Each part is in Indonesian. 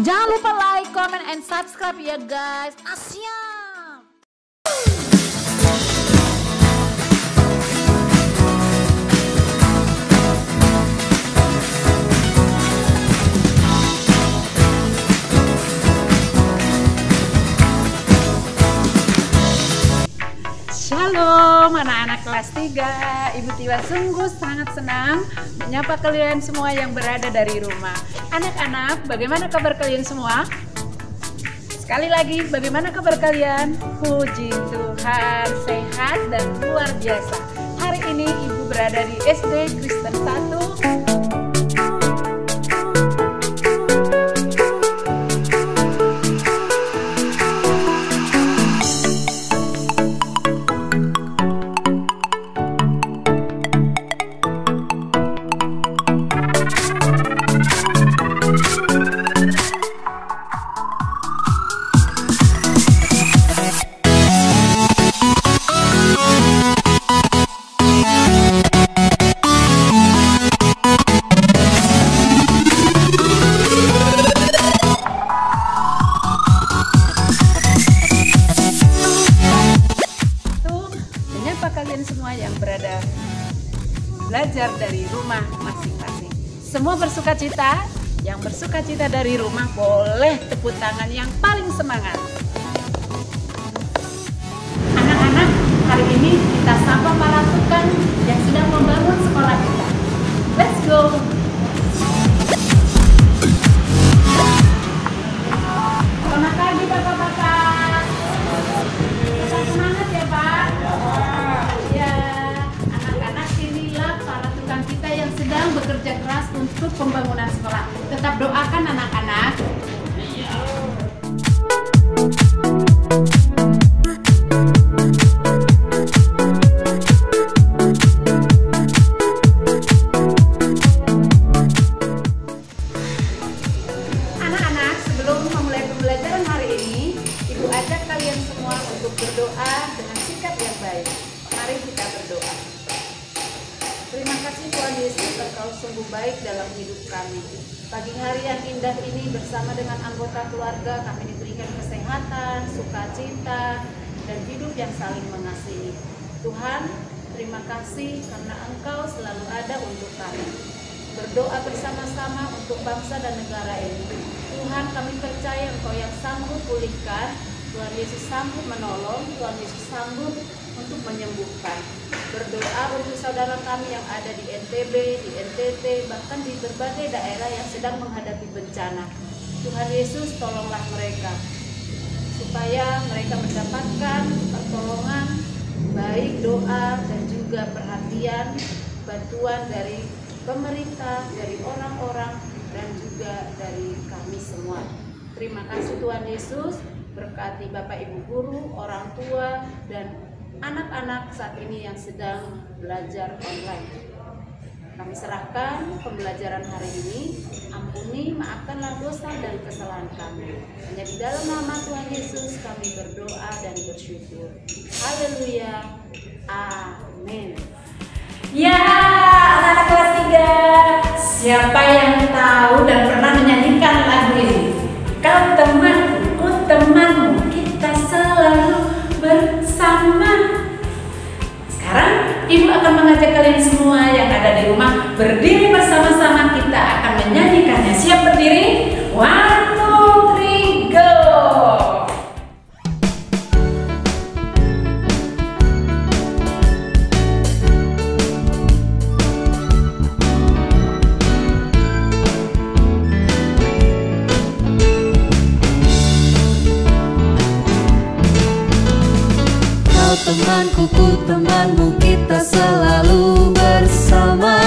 Jangan lupa like, comment, and subscribe ya guys. Asyik. Shalom anak-anak kelas 3. Ibu Tiwa sungguh sangat senang menyapa kalian semua yang berada dari rumah. Anak-anak, bagaimana kabar kalian semua? Sekali lagi, bagaimana kabar kalian? Puji Tuhan, sehat dan luar biasa. Hari ini Ibu berada di SD Kristen 1. Kalian semua yang berada belajar dari rumah masing-masing. Semua bersuka cita, yang bersuka cita dari rumah boleh tepuk tangan yang paling semangat. Anak-anak, hari ini kita sapa para tukang yang sedang membangun sekolah kita. Let's go! Selamat pagi bapak-bapak. Tetap semangat ya Pak. Sedang bekerja keras untuk pembangunan sekolah. Tetap doakan anak-anak. Anak-anak, sebelum memulai pembelajaran hari ini, Ibu ajak kalian semua untuk berdoa dengan sikap yang baik. Mari kita berdoa. Terima kasih Tuhan Yesus, Engkau sungguh baik dalam hidup kami. Pagi hari yang indah ini bersama dengan anggota keluarga kami diberikan kesehatan, sukacita, dan hidup yang saling mengasihi. Tuhan, terima kasih karena Engkau selalu ada untuk kami. Berdoa bersama-sama untuk bangsa dan negara ini. Tuhan, kami percaya Engkau yang sanggup pulihkan. Tuhan Yesus sanggup menolong, Tuhan Yesus sanggup untuk menyembuhkan. Berdoa untuk saudara kami yang ada di NTB, di NTT, bahkan di berbagai daerah yang sedang menghadapi bencana. Tuhan Yesus, tolonglah mereka, supaya mereka mendapatkan pertolongan, baik doa dan juga perhatian, bantuan dari pemerintah, dari orang-orang, dan juga dari kami semua. Terima kasih Tuhan Yesus, berkati Bapak Ibu Guru, orang tua, dan anak-anak saat ini yang sedang belajar online. Kami serahkan pembelajaran hari ini. Ampuni, maafkanlah dosa dan kesalahan kami. Hanya di dalam nama Tuhan Yesus kami berdoa dan bersyukur. Haleluya. Amin. Ya, anak-anak kelas 3, siapa yang tahu dan pernah menyanyikan lagu ini? Kau temanku, ku temanmu, kita selalu bersama. Sekarang Ibu akan mengajak kalian semua yang ada di rumah berdiri bersama-sama. Kita akan menyanyikannya. Siap berdiri? 1, 2, 3, go! Temanku, ku temanmu, kita selalu bersama.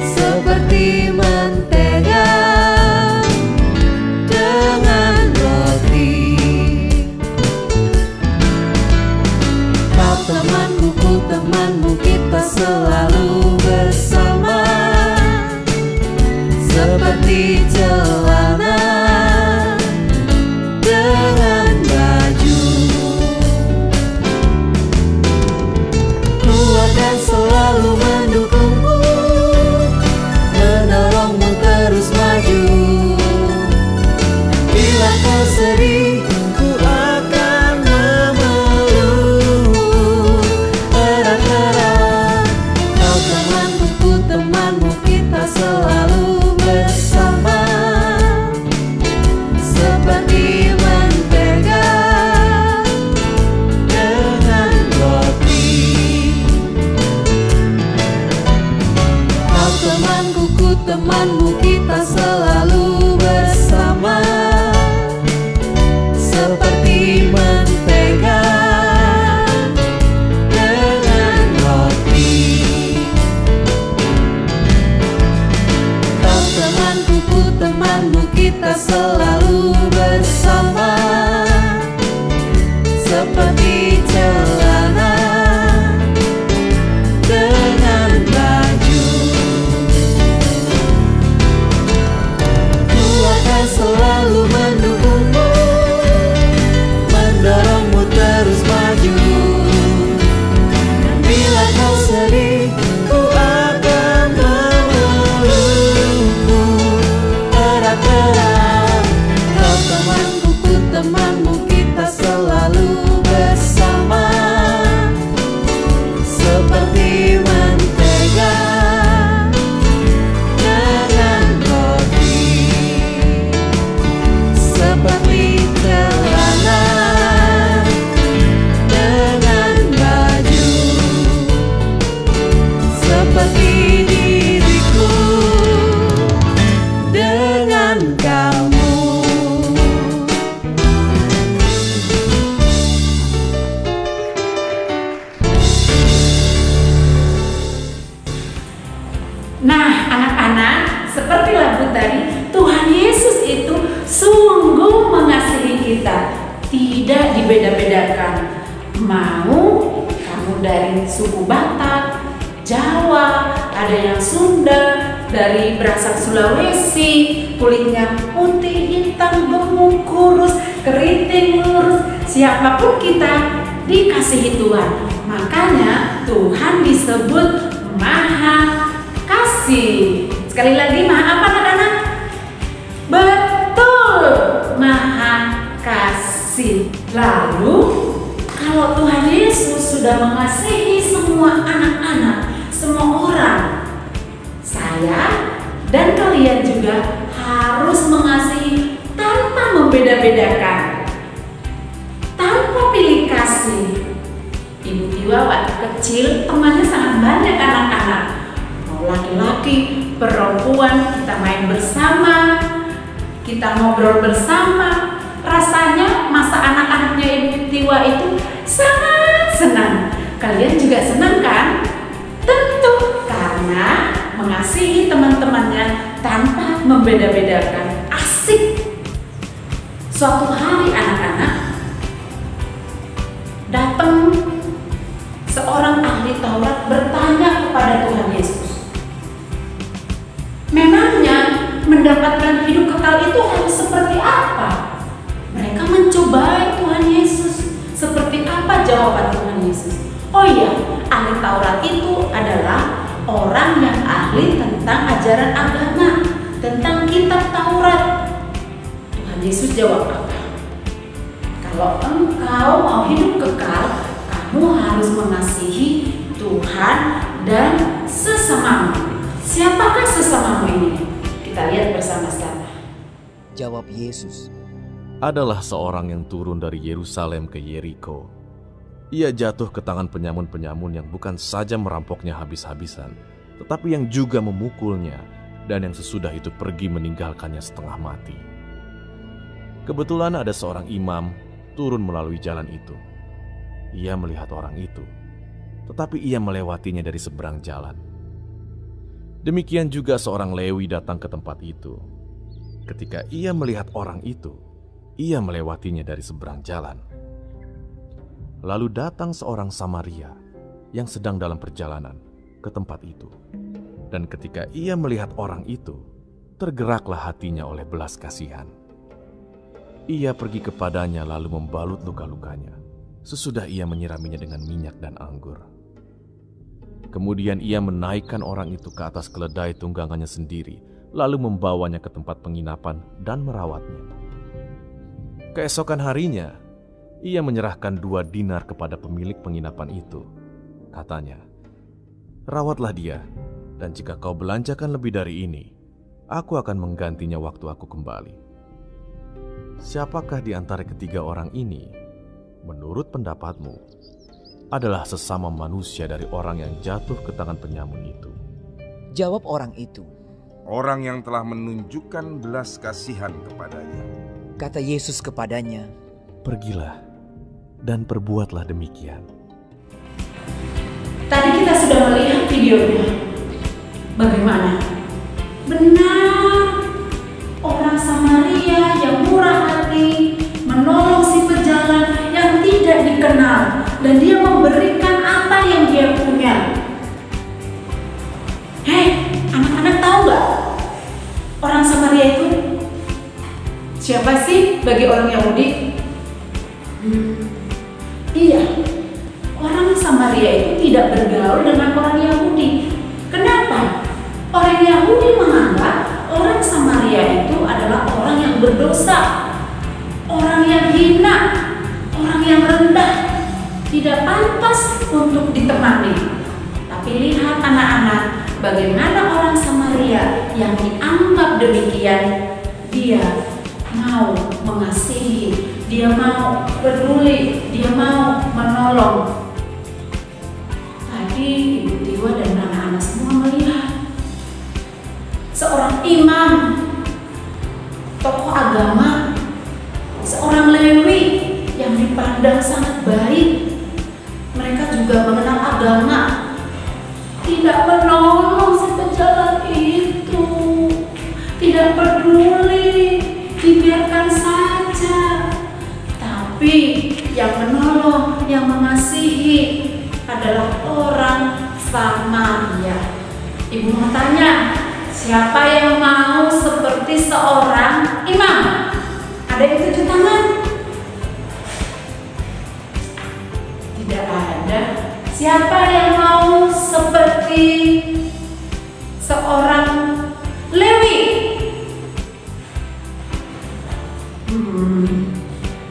Seperti mentega dengan roti. Kau temanku, ku temanmu, kita selalu bersama. Seperti celana dengan baju. Dan selalu mendukungmu, menolongmu terus maju. Nah, anak-anak, seperti lagu tadi, Tuhan Yesus itu sungguh mengasihi kita, tidak dibeda-bedakan. Mau kamu dari suku Batak, Jawa, ada yang Sunda, dari berasal Sulawesi, kulitnya putih, hitam, gemuk, kurus, keriting, lurus, siapapun kita dikasihi Tuhan. Makanya Tuhan disebut Maha Kasih. Sekali lagi, Maha apa anak-anak? Betul, Maha Kasih. Lalu kalau Tuhan Yesus sudah mengasihi semua anak-anak, semua orang, saya dan kalian juga harus mengasihi tanpa membeda-bedakan, tanpa pilih kasih. Ibu Tiwa waktu kecil temannya sangat banyak anak-anak, mau laki-laki, perempuan, kita main bersama, kita ngobrol bersama. Rasanya masa anak-anaknya Ibu Tiwa itu sangat senang. Kalian juga senang kan? Tentu, karena mengasihi teman-temannya tanpa membeda-bedakan. Asik. Suatu hari anak-anak datang seorang ahli Taurat bertanya kepada Tuhan Yesus, memangnya mendapatkan hidup kekal itu harus seperti apa? Mereka mencobai Tuhan Yesus. Seperti apa jawaban Tuhan Yesus? Oh iya, ahli Taurat itu adalah orang yang ahli tentang ajaran agama, tentang kitab Taurat. Tuhan Yesus jawab apa? Kalau engkau mau hidup kekal, kamu harus mengasihi Tuhan dan sesamamu. Siapakah sesamamu ini? Kita lihat bersama-sama. Jawab Yesus, adalah seorang yang turun dari Yerusalem ke Yeriko. Ia jatuh ke tangan penyamun-penyamun yang bukan saja merampoknya habis-habisan, tetapi yang juga memukulnya, dan yang sesudah itu pergi meninggalkannya setengah mati. Kebetulan ada seorang imam turun melalui jalan itu. Ia melihat orang itu, tetapi ia melewatinya dari seberang jalan. Demikian juga seorang Lewi datang ke tempat itu. Ketika ia melihat orang itu, ia melewatinya dari seberang jalan. Lalu datang seorang Samaria yang sedang dalam perjalanan ke tempat itu. Dan ketika ia melihat orang itu, tergeraklah hatinya oleh belas kasihan. Ia pergi kepadanya lalu membalut luka-lukanya. Sesudah ia menyiraminya dengan minyak dan anggur. Kemudian ia menaikkan orang itu ke atas keledai tunggangannya sendiri, lalu membawanya ke tempat penginapan dan merawatnya. Keesokan harinya, ia menyerahkan 2 dinar kepada pemilik penginapan itu. Katanya, rawatlah dia, dan jika kau belanjakan lebih dari ini, aku akan menggantinya waktu aku kembali. Siapakah di antara ketiga orang ini, menurut pendapatmu, adalah sesama manusia dari orang yang jatuh ke tangan penyamun itu? jawab orang itu, orang yang telah menunjukkan belas kasihan kepadanya. kata Yesus kepadanya, pergilah dan perbuatlah demikian. Tadi kita sudah melihat videonya. Bagaimana? Benar, orang Samaria yang murah hati menolong si pejalan yang tidak dikenal, dan dia memberikan apa yang dia punya. Hei, anak-anak tahu gak? Orang Samaria itu siapa sih bagi orang Yahudi? Iya, orang Samaria itu tidak bergaul dengan orang Yahudi. Kenapa? Orang Yahudi menganggap orang Samaria itu adalah orang yang berdosa, orang yang hina, orang yang rendah, tidak pantas untuk ditemani. Tapi lihat anak-anak, bagaimana orang Samaria yang dianggap demikian, dia mau mengasihi, dia mau peduli, dia mau menolong. Tadi Ibu Tiwa dan anak-anak semua melihat seorang imam, tokoh agama, seorang Lewi yang dipandang sangat baik. Mereka juga mengenal agama, tidak menolong si pejalan Siapa yang mau seperti seorang imam? Ada yang 7 tangan? Tidak ada. Siapa yang mau seperti seorang Lewi?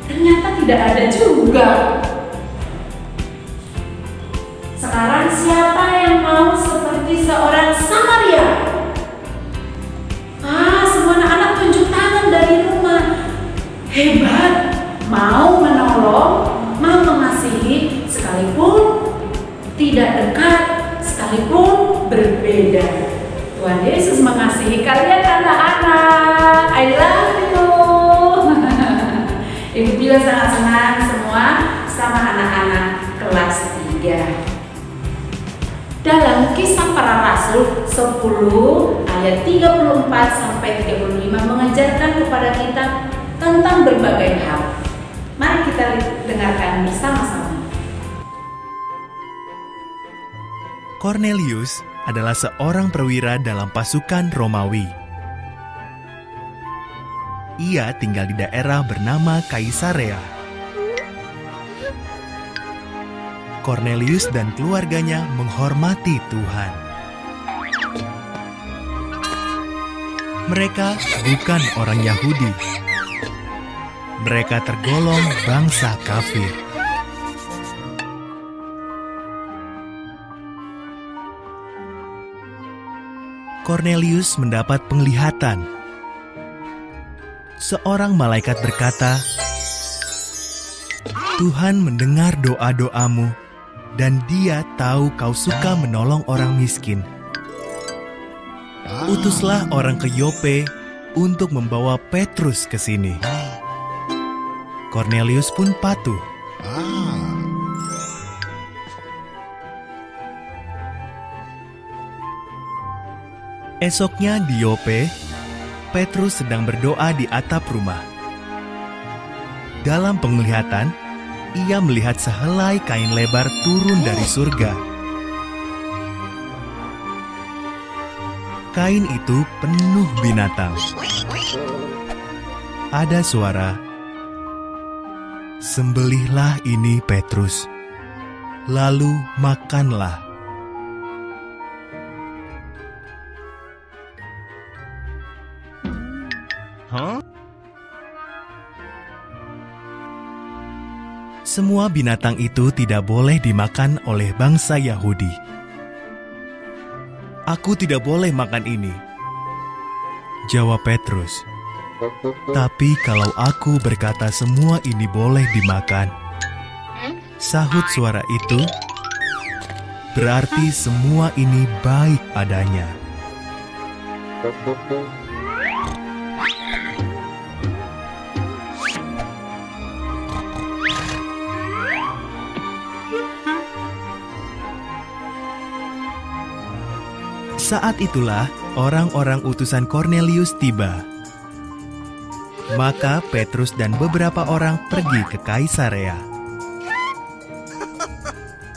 Ternyata tidak ada juga. Sekarang siapa yang mau seperti seorang Samaria? Semua anak-anak tunjuk tangan dari rumah. Hebat, mau menolong, mau mengasihi, sekalipun tidak dekat, sekalipun berbeda. Tuhan Yesus mengasihi kalian anak-anak. I love you. Ibu juga sangat senang semua sama anak-anak kelas 3. Dalam Kisah Para Rasul 10 ayat 34 sampai 35 mengajarkan kepada kita tentang berbagai hal. Mari kita dengarkan bersama-sama. Cornelius adalah seorang perwira dalam pasukan Romawi. Ia tinggal di daerah bernama Kaisarea. Cornelius dan keluarganya menghormati Tuhan. Mereka bukan orang Yahudi. Mereka tergolong bangsa kafir. Cornelius mendapat penglihatan. Seorang malaikat berkata, "Tuhan mendengar doa-doamu, dan Dia tahu kau suka menolong orang miskin. Utuslah orang ke Yope untuk membawa Petrus ke sini." Cornelius pun patuh. Esoknya di Yope, Petrus sedang berdoa di atap rumah. Dalam penglihatan, ia melihat sehelai kain lebar turun dari surga. Kain itu penuh binatang. Ada suara, "Sembelihlah ini, Petrus, lalu makanlah." Semua binatang itu tidak boleh dimakan oleh bangsa Yahudi. "Aku tidak boleh makan ini," jawab Petrus. "Tapi kalau aku berkata semua ini boleh dimakan," sahut suara itu, "berarti semua ini baik padanya." Saat itulah orang-orang utusan Cornelius tiba. Maka Petrus dan beberapa orang pergi ke Kaisarea.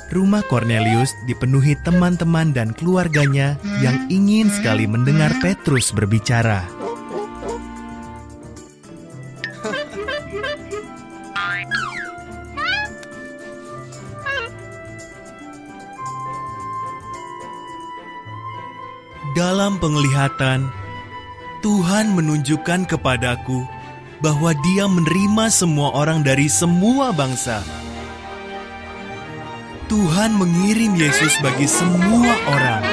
Rumah Cornelius dipenuhi teman-teman dan keluarganya yang ingin sekali mendengar Petrus berbicara. Dalam penglihatan, Tuhan menunjukkan kepadaku bahwa Dia menerima semua orang dari semua bangsa. Tuhan mengirim Yesus bagi semua orang.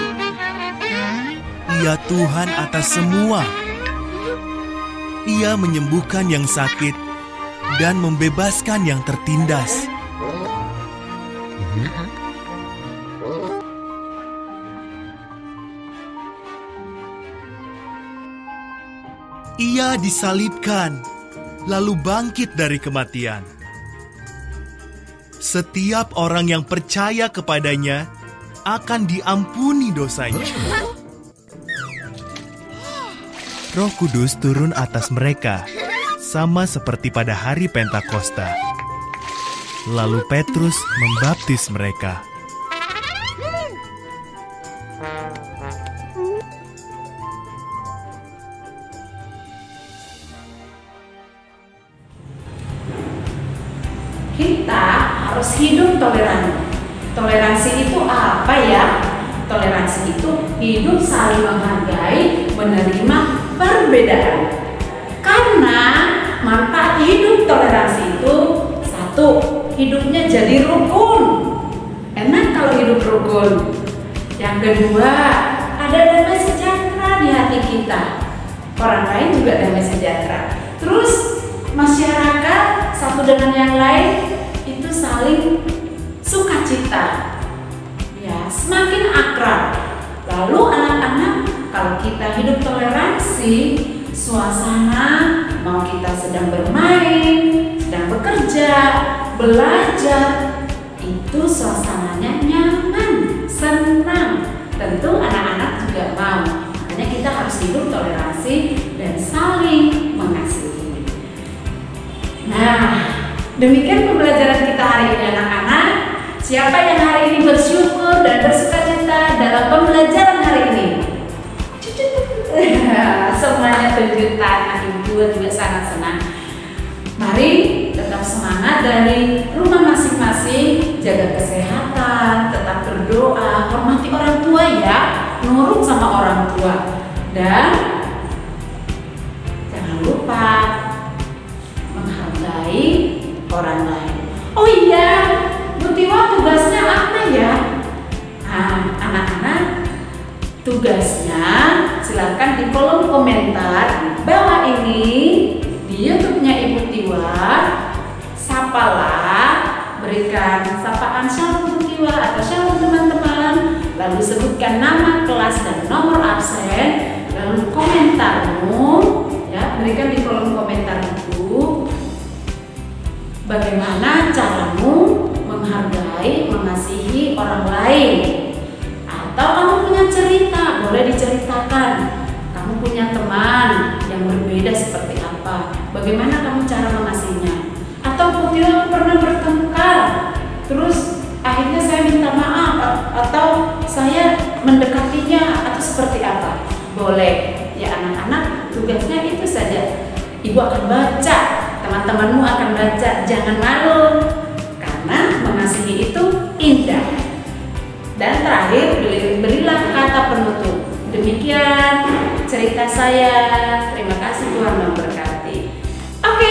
Ia Tuhan atas semua. Ia menyembuhkan yang sakit dan membebaskan yang tertindas. Ia disalibkan, lalu bangkit dari kematian. Setiap orang yang percaya kepadanya akan diampuni dosanya. Roh Kudus turun atas mereka, sama seperti pada hari Pentakosta. Lalu Petrus membaptis mereka. harus hidup toleran. Toleransi itu apa ya? Toleransi itu hidup saling menghargai, menerima perbedaan. Karena manfaat hidup toleransi itu, satu, hidupnya jadi rukun. Enak kalau hidup rukun. Yang kedua, ada damai sejahtera di hati kita. Orang lain juga damai sejahtera. Terus masyarakat satu dengan yang lain itu saling sukacita. Ya, semakin akrab. Lalu anak-anak, kalau kita hidup toleransi, suasana mau kita sedang bermain, sedang bekerja, belajar, itu suasananya nyaman, senang. Tentu anak-anak juga mau. Makanya kita harus hidup toleransi dan saling mengasihi. Nah, demikian pembelajaran kita hari ini anak-anak. Siapa yang hari ini bersyukur dan bersukacita dalam pembelajaran hari ini? Semuanya tunjukkan, ibu juga sangat senang. Mari tetap semangat dari rumah masing-masing, jaga kesehatan, tetap berdoa, hormati orang tua ya, nurut sama orang tua, dan jangan lupa menghargai orang lain. Oh iya, Bu Tiwa tugasnya apa ya? Nah, anak-anak, tugasnya silakan di kolom komentar bawah ini di YouTube-nya Ibu Tiwa. Sapalah, berikan sapaan shalom Bu Tiwa atau shalom teman-teman, lalu sebutkan nama, kelas, dan nomor absen, lalu komentarmu ya, berikan di kolom komentar itu bagaimana caramu menghargai, mengasihi orang lain. Atau kamu punya cerita, boleh diceritakan. Kamu punya teman yang berbeda seperti apa, bagaimana kamu cara mengasihinya. Atau putih aku pernah bertengkar, terus akhirnya saya minta maaf, atau saya mendekatinya, atau seperti apa. Boleh ya anak-anak, tugasnya itu saja. Ibu akan baca, teman-temanmu akan baca, jangan malu, karena mengasihi itu indah. Dan terakhir, berilah kata penutup. Demikian cerita saya. Terima kasih, Tuhan memberkati. Oke,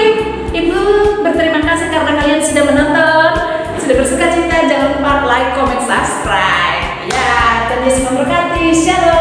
Ibu berterima kasih karena kalian sudah menonton, sudah bersukacita. Jangan lupa like, comment, subscribe. Ya, Tuhan Yesus memberkati. Shalom.